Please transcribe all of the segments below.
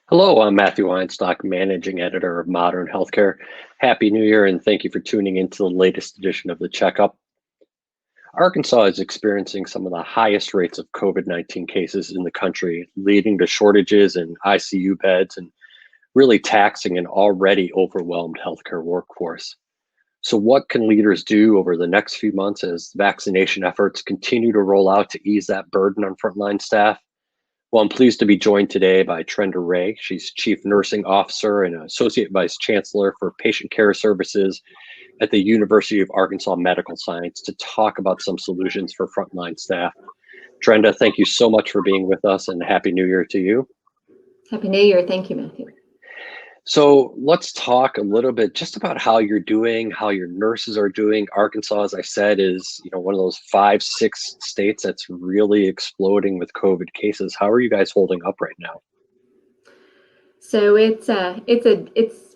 Hello, I'm Matthew Weinstock, Managing Editor of Modern Healthcare. Happy New Year, and thank you for tuning into the latest edition of the Checkup. Arkansas is experiencing some of the highest rates of COVID 19 cases in the country, leading to shortages in ICU beds and really taxing an already overwhelmed healthcare workforce. So, what can leaders do over the next few months as vaccination efforts continue to roll out to ease that burden on frontline staff? Well, I'm pleased to be joined today by Trenda. She's Chief Nursing Officer and Associate Vice Chancellor for Patient Care Services at the University of Arkansas Medical Science to talk about some solutions for frontline staff. Trenda, thank you so much for being with us and Happy New Year to you. Happy New Year. Thank you, Matthew. So let's talk a little bit just about how you're doing, how your nurses are doing. Arkansas, as I said, is one of those 5, 6 states that's really exploding with COVID cases. How are you guys holding up right now? So it's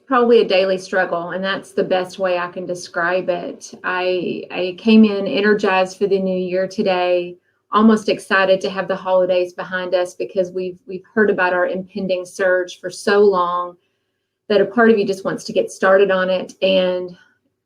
probably a daily struggle, and that's the best way I can describe it. I came in energized for the new year today, almost excited to have the holidays behind us because we've heard about our impending surge for so long that a part of you just wants to get started on it. And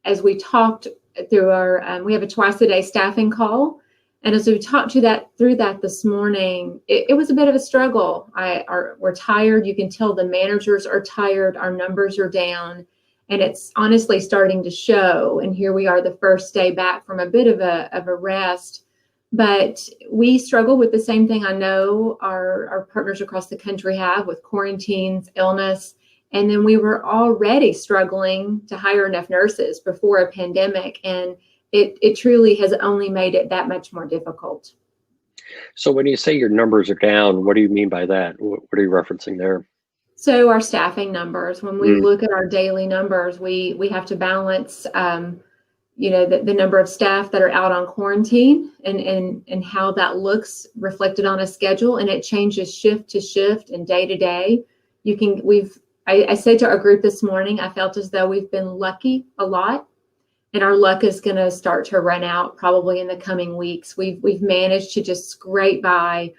as we talked through we have a twice a day staffing call. And as we talked through that this morning, it was a bit of a struggle. We're tired. You can tell the managers are tired. Our numbers are down, and it's honestly starting to show. And here we are, the first day back from a bit of a rest. But we struggle with the same thing I know our partners across the country have with quarantines, illness. And then we were already struggling to hire enough nurses before a pandemic. And it truly has only made it that much more difficult. So when you say your numbers are down, what do you mean by that? What are you referencing there? So our staffing numbers, when we look at our daily numbers, we have to balance, the number of staff that are out on quarantine and how that looks reflected on a schedule. And it changes shift to shift and day to day. I said to our group this morning, I felt as though we've been lucky a lot. And our luck is going to start to run out probably in the coming weeks. We've managed to just scrape by.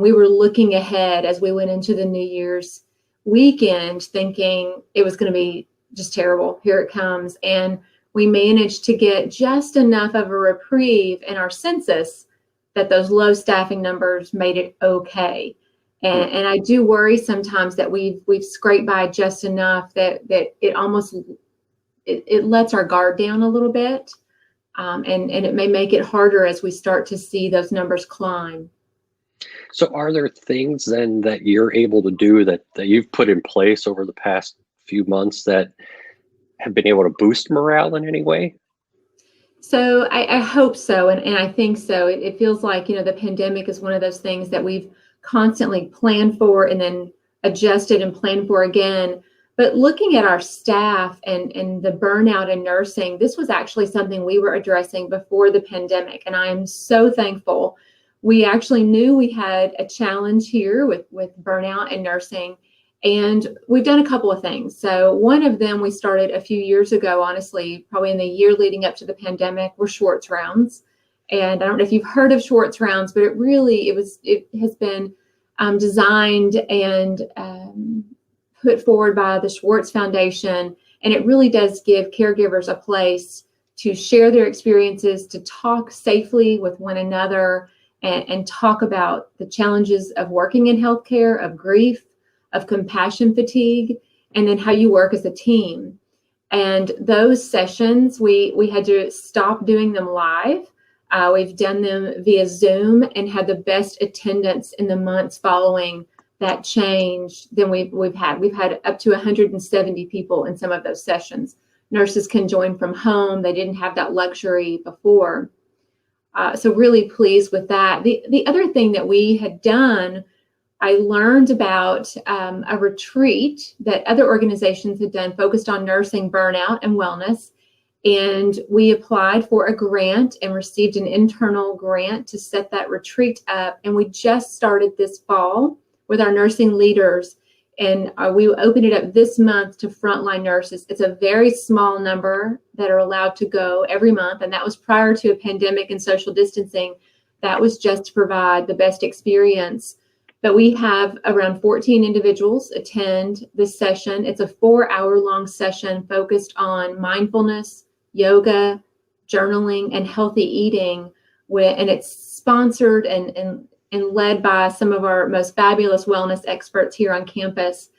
We were looking ahead as we went into the New Year's weekend, thinking it was going to be just terrible. Here it comes. And we managed to get just enough of a reprieve in our census that those low staffing numbers made it okay. And I do worry sometimes that we've scraped by just enough that it almost it lets our guard down a little bit, and it may make it harder as we start to see those numbers climb. So are there things then that you're able to do that you've put in place over the past few months that have been able to boost morale in any way? So I hope so, and I think so. It feels like, the pandemic is one of those things that we've constantly planned for and then adjusted and planned for again. But looking at our staff and the burnout in nursing, this was actually something we were addressing before the pandemic. And I am so thankful. We actually knew we had a challenge here with burnout in nursing. And we've done a couple of things. So one of them we started a few years ago, honestly, probably in the year leading up to the pandemic, were Schwartz rounds. And I don't know if you've heard of Schwartz rounds, but it has been designed and put forward by the Schwartz Foundation. And it really does give caregivers a place to share their experiences, to talk safely with one another, and talk about the challenges of working in healthcare, of grief, of compassion fatigue, and then how you work as a team. And those sessions, we had to stop doing them live. We've done them via Zoom and had the best attendance in the months following that change than we've had. We've had up to 170 people in some of those sessions. Nurses can join from home. They didn't have that luxury before. So really pleased with that. The other thing that we had done, I learned about a retreat that other organizations had done focused on nursing burnout and wellness. And we applied for a grant and received an internal grant to set that retreat up. And we just started this fall with our nursing leaders. And we opened it up this month to frontline nurses. It's a very small number that are allowed to go every month. And that was prior to a pandemic and social distancing. That was just to provide the best experience But we have around 14 individuals attend this session. It's a 4-hour-long session focused on mindfulness, yoga, journaling, and healthy eating. And it's sponsored and led by some of our most fabulous wellness experts here on campus.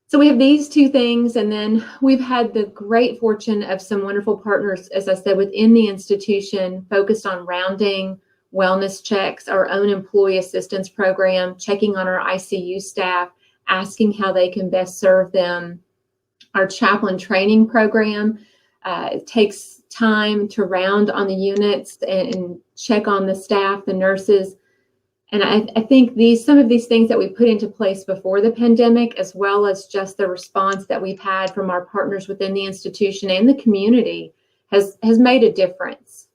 So we have these two things, and then we've had the great fortune of some wonderful partners, as I said, within the institution focused on rounding wellness checks, our own employee assistance program, checking on our ICU staff, asking how they can best serve them. Our chaplain training program, it takes time to round on the units and check on the staff, the nurses. And I think some of these things that we put into place before the pandemic, as well as just the response that we've had from our partners within the institution and the community, has made a difference.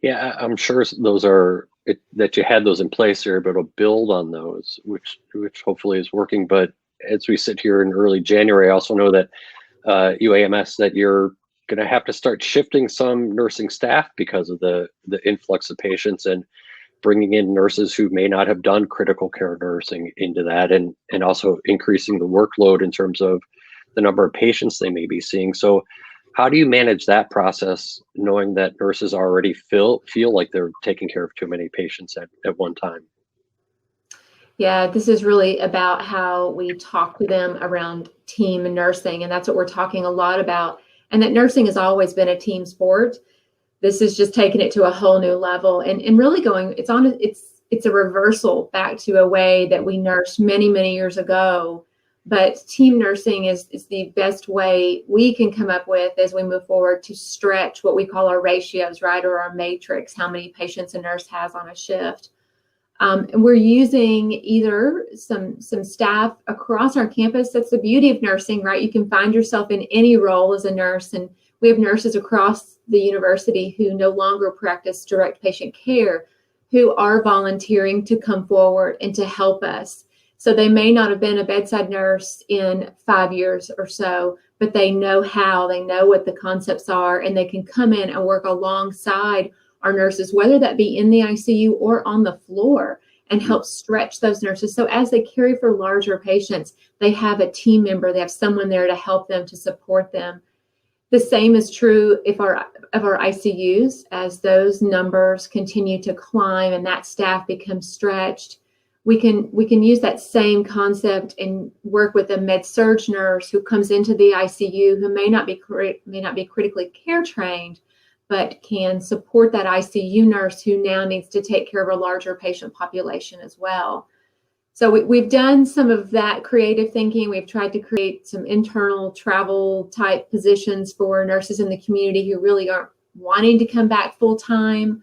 Yeah, I'm sure that you had those in place, you're able to build on those, which hopefully is working. But as we sit here in early January, I also know that UAMS, that you're going to have to start shifting some nursing staff because of the influx of patients, and bringing in nurses who may not have done critical care nursing into that, and also increasing the workload in terms of the number of patients they may be seeing. So how do you manage that process, knowing that nurses already feel like they're taking care of too many patients at one time? Yeah, this is really about how we talk to them around team nursing, and that's what we're talking a lot about. And that nursing has always been a team sport. This is just taking it to a whole new level, and really it's a reversal back to a way that we nursed many, many years ago. But team nursing is the best way we can come up with as we move forward to stretch what we call our ratios, right? Or our matrix, how many patients a nurse has on a shift. And we're using either some staff across our campus. That's the beauty of nursing, right? You can find yourself in any role as a nurse. And we have nurses across the university who no longer practice direct patient care, who are volunteering to come forward and to help us. So they may not have been a bedside nurse in 5 years or so, but they know what the concepts are, and they can come in and work alongside our nurses, whether that be in the ICU or on the floor, and help stretch those nurses. So as they carry for larger patients, they have a team member, they have someone there to help them, to support them. The same is true of our ICUs. As those numbers continue to climb and that staff becomes stretched, we can use that same concept and work with a med-surg nurse who comes into the ICU, who may not be critically care trained, but can support that ICU nurse who now needs to take care of a larger patient population as well. So we've done some of that creative thinking. We've tried to create some internal travel type positions for nurses in the community who really aren't wanting to come back full time.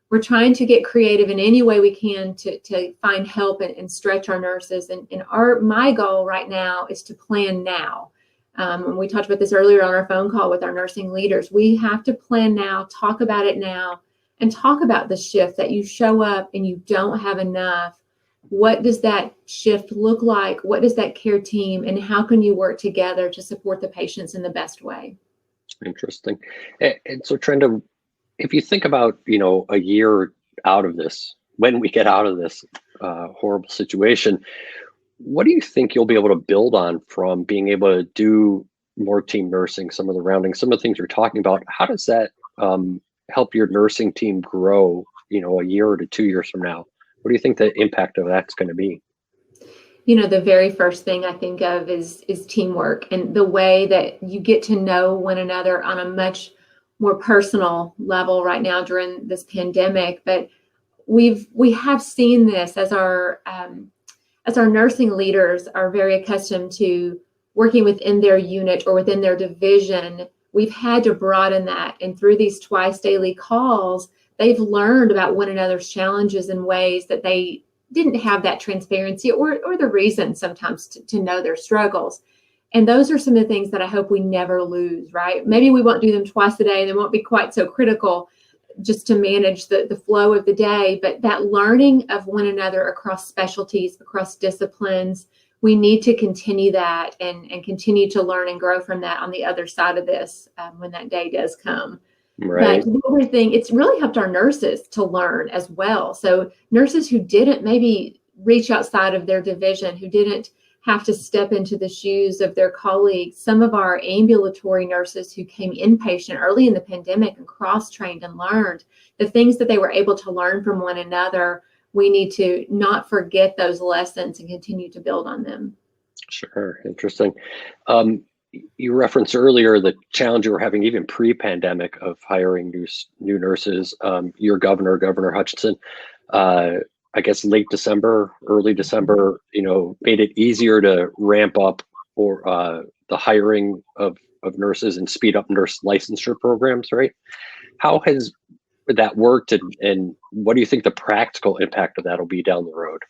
We're trying to get creative in any way we can to find help and stretch our nurses. And my goal right now is to plan now. And we talked about this earlier on our phone call with our nursing leaders. We have to plan now, talk about it now, and talk about the shift that you show up and you don't have enough. What does that shift look like? What does that care team, and how can you work together to support the patients in the best way? Interesting. And so, Trenda, if you think about, a year out of this, when we get out of this horrible situation, what do you think you'll be able to build on from being able to do more team nursing, some of the rounding, some of the things you're talking about? How does that help your nursing team grow, a year or 2 years from now? What do you think the impact of that's going to be? The very first thing I think of is teamwork, and the way that you get to know one another on a much more personal level right now during this pandemic. But we have seen this as our nursing leaders are very accustomed to working within their unit or within their division. We've had to broaden that, and through these twice daily calls, they've learned about one another's challenges in ways that they didn't have that transparency or the reason sometimes to know their struggles. And those are some of the things that I hope we never lose, right? Maybe we won't do them twice a day. They won't be quite so critical just to manage the flow of the day, but that learning of one another across specialties, across disciplines, we need to continue that and continue to learn and grow from that on the other side of this when that day does come. Right. But the other thing, it's really helped our nurses to learn as well. So nurses who didn't maybe reach outside of their division, who didn't have to step into the shoes of their colleagues. Some of our ambulatory nurses who came inpatient early in the pandemic and cross-trained and learned the things that they were able to learn from one another. We need to not forget those lessons and continue to build on them. Sure. Interesting. You referenced earlier the challenge you were having even pre-pandemic of hiring new nurses. Your Governor Hutchinson, I guess late December, early December, made it easier to ramp up or the hiring of nurses and speed up nurse licensure programs, right? How has that worked, and what do you think the practical impact of that will be down the road?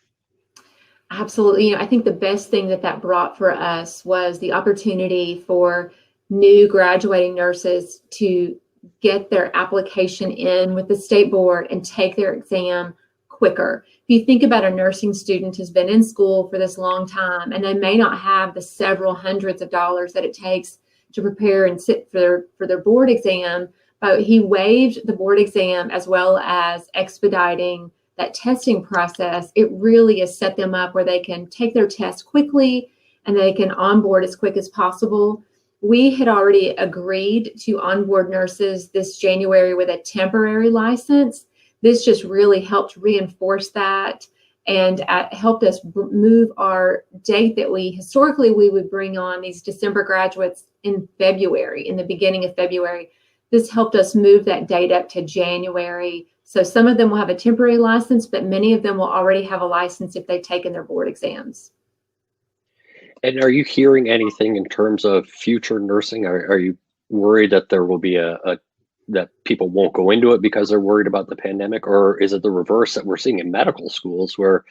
Absolutely. I think the best thing that brought for us was the opportunity for new graduating nurses to get their application in with the state board and take their exam quicker. If you think about a nursing student who's been in school for this long time, and they may not have the several hundreds of dollars that it takes to prepare and sit for their board exam, but he waived the board exam as well as expediting that testing process. It really has set them up where they can take their test quickly and they can onboard as quick as possible. We had already agreed to onboard nurses this January with a temporary license. This just really helped reinforce that and helped us move our date that we would bring on these December graduates in February, in the beginning of February. This helped us move that date up to January. So some of them will have a temporary license, but many of them will already have a license if they've taken their board exams. And are you hearing anything in terms of future nursing? Are you worried that there will be that people won't go into it because they're worried about the pandemic? Or is it the reverse that we're seeing in medical schools where,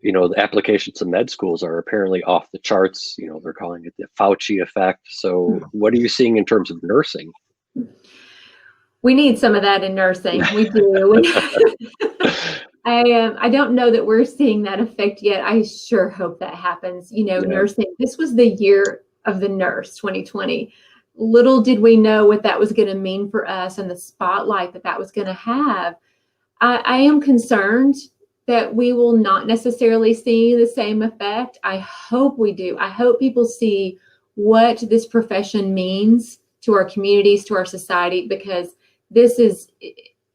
the applications to med schools are apparently off the charts? They're calling it the Fauci effect. So what are you seeing in terms of nursing? We need some of that in nursing. We do. I don't know that we're seeing that effect yet. I sure hope that happens. Nursing, this was the year of the nurse, 2020. Little did we know what that was going to mean for us and the spotlight that was going to have. I am concerned that we will not necessarily see the same effect. I hope we do. I hope people see what this profession means to our communities, to our society, because this is,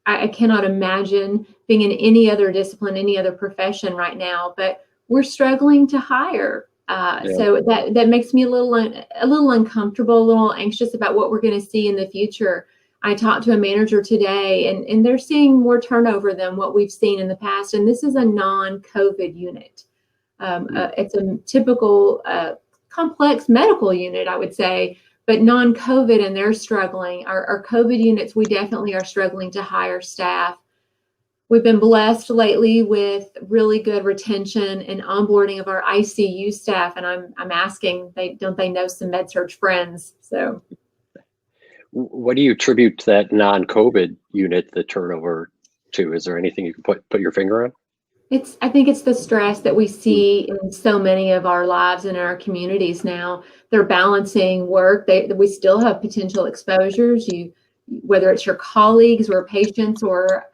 I cannot imagine being in any other discipline, any other profession right now, but we're struggling to hire. So that makes me a little uncomfortable, a little anxious about what we're going to see in the future. I talked to a manager today, and they're seeing more turnover than what we've seen in the past. And this is a non-COVID unit. It's a typical complex medical unit, I would say, but non-COVID, and they're struggling. Our COVID units, we definitely are struggling to hire staff. We've been blessed lately with really good retention and onboarding of our ICU staff, and I'm asking, don't they know some med-surg friends? So, what do you attribute to that non-COVID unit, the turnover, to? Is there anything you can put your finger on? I think it's the stress that we see in so many of our lives and in our communities now. They're balancing work. We still have potential exposures. Whether it's your colleagues or patients or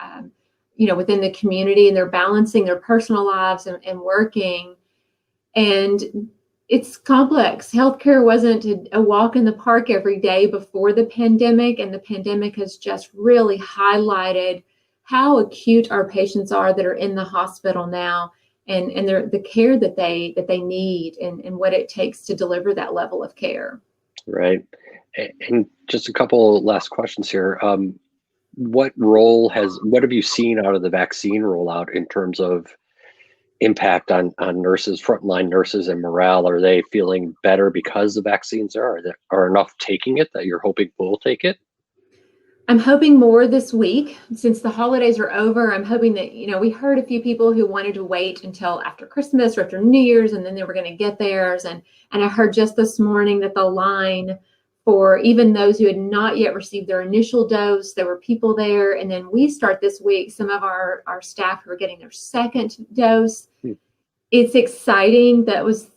within the community, and they're balancing their personal lives and working. And it's complex. Healthcare wasn't a walk in the park every day before the pandemic, and the pandemic has just really highlighted how acute our patients are that are in the hospital now, and the care that they need, and what it takes to deliver that level of care. Right. And just a couple last questions here. What have you seen out of the vaccine rollout in terms of impact on nurses, frontline nurses, and morale? Are they feeling better because the vaccines are enough taking it that you're hoping will take it? I'm hoping more this week. Since the holidays are over, I'm hoping that, we heard a few people who wanted to wait until after Christmas or after New Year's, and then they were going to get theirs. And I heard just this morning that the line for even those who had not yet received their initial dose, there were people there. And then we start this week, some of our staff who are getting their second dose. It's exciting. That was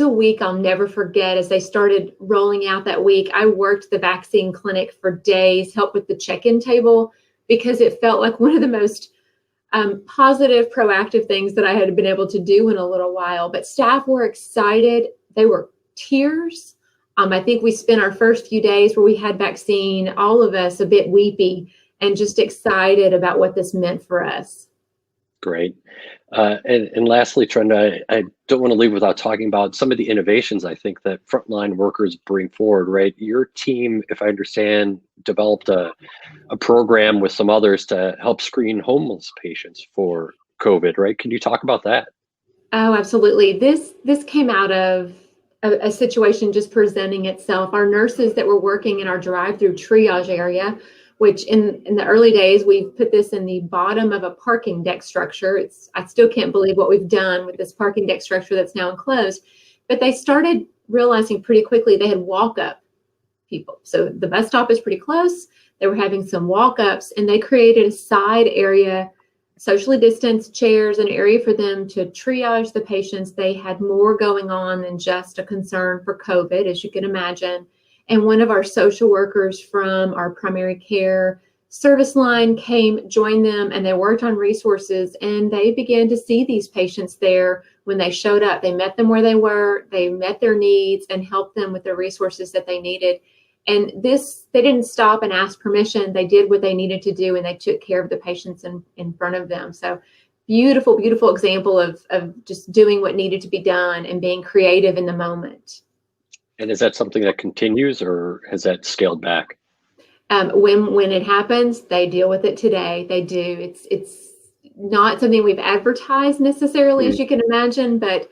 a week I'll never forget. As they started rolling out that week, I worked the vaccine clinic for days, helped with the check-in table, because it felt like one of the most positive, proactive things that I had been able to do in a little while. But staff were excited. They were tears. I think we spent our first few days where we had vaccine, all of us a bit weepy and just excited about what this meant for us. Great. And lastly, Trenda, I don't want to leave without talking about some of the innovations I think that frontline workers bring forward, right? Your team, if I understand, developed a program with some others to help screen homeless patients for COVID, right? Can you talk about that? Oh, absolutely. This came out of a situation just presenting itself. Our nurses that were working in our drive-through triage area, which in the early days, we put this in the bottom of a parking deck structure. I still can't believe what we've done with this parking deck structure that's now enclosed. But they started realizing pretty quickly they had walk-up people. So the bus stop is pretty close. They were having some walk-ups, and they created a side area, socially distanced chairs, an area for them to triage the patients. They had more going on than just a concern for COVID, as you can imagine. And one of our social workers from our primary care service line came, joined them, and they worked on resources. And they began to see these patients there when they showed up. They met them where they were, they met their needs and helped them with the resources that they needed. And they didn't stop and ask permission. They did what they needed to do, and they took care of the patients in front of them. So beautiful, beautiful example of just doing what needed to be done and being creative in the moment. And is that something that continues, or has that scaled back? When it happens, they deal with it today. They do. It's not something we've advertised necessarily, as you can imagine, but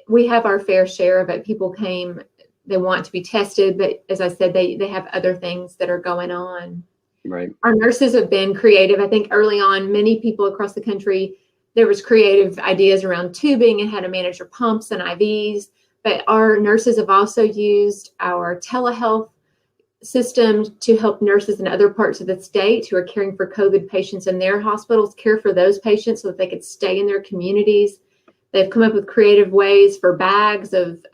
we have our fair share of it. People came, they want to be tested, but as I said, they have other things that are going on. Right. Our nurses have been creative. I think early on, many people across the country, there was creative ideas around tubing and how to manage your pumps and IVs. But our nurses have also used our telehealth system to help nurses in other parts of the state who are caring for COVID patients in their hospitals care for those patients so that they could stay in their communities. They've come up with creative ways for bags of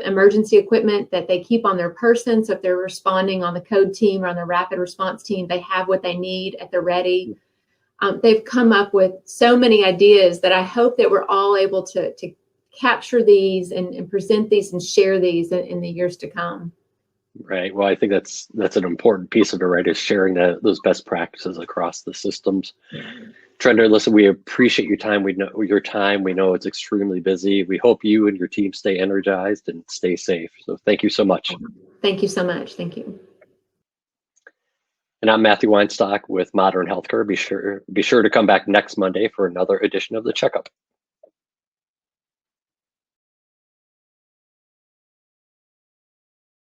emergency equipment that they keep on their person. So if they're responding on the code team or on the rapid response team, they have what they need at the ready. They've come up with so many ideas that I hope that we're all able to capture these and present these and share these in the years to come. Right. Well, I think that's an important piece of it, right? Is sharing those best practices across the systems. Trenda, listen, we appreciate your time. We know it's extremely busy. We hope you and your team stay energized and stay safe. So thank you so much. Thank you so much. Thank you. And I'm Matthew Weinstock with Modern Healthcare. Be sure to come back next Monday for another edition of the Checkup.